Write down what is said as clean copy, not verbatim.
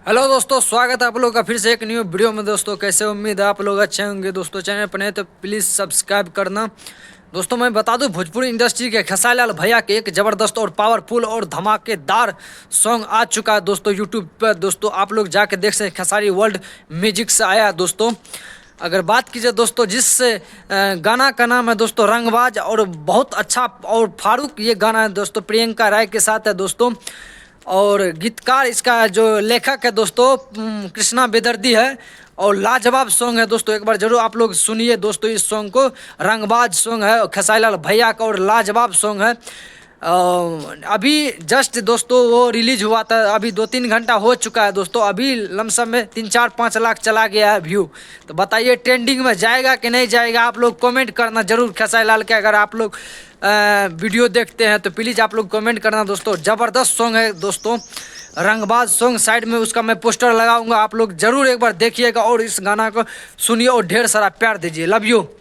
Hello दोस्तों, स्वागत है आप लोगों का फिर से एक न्यू वीडियो में। दोस्तों कैसे, उम्मीद है आप लोग अच्छे होंगे। दोस्तों चैनल पर नए तो प्लीज़ सब्सक्राइब करना। दोस्तों मैं बता दूं, भोजपुरी इंडस्ट्री के खेसारी लाल भैया के एक ज़बरदस्त और पावरफुल और धमाकेदार सॉन्ग आ चुका है दोस्तों यूट्यूब पर। दोस्तों आप लोग जाके देख सकते हैं, खेसारी वर्ल्ड म्यूजिक से आया दोस्तों। अगर बात कीजिए दोस्तों, जिस गाना का नाम है दोस्तों रंगबाज, और बहुत अच्छा और फारूक ये गाना है दोस्तों, प्रियंका राय के साथ है दोस्तों। और गीतकार इसका जो लेखक है दोस्तों कृष्णा बेदर्दी है। और लाजवाब सॉन्ग है दोस्तों, एक बार जरूर आप लोग सुनिए दोस्तों इस सॉन्ग को। रंगबाज सॉन्ग है खेसारी लाल भैया का और लाजवाब सॉन्ग है। अभी जस्ट दोस्तों वो रिलीज हुआ था, अभी 2-3 घंटा हो चुका है दोस्तों। अभी लमसम में 3-4-5 लाख चला गया है व्यू। तो बताइए ट्रेंडिंग में जाएगा कि नहीं जाएगा, आप लोग कमेंट करना जरूर। खेसारी लाल के अगर आप लोग वीडियो देखते हैं तो प्लीज़ आप लोग कमेंट करना दोस्तों। ज़बरदस्त सॉन्ग है दोस्तों रंगबाज सॉन्ग। साइड में उसका मैं पोस्टर लगाऊंगा, आप लोग जरूर एक बार देखिएगा और इस गाना को सुनिए और ढेर सारा प्यार दीजिए। Love you.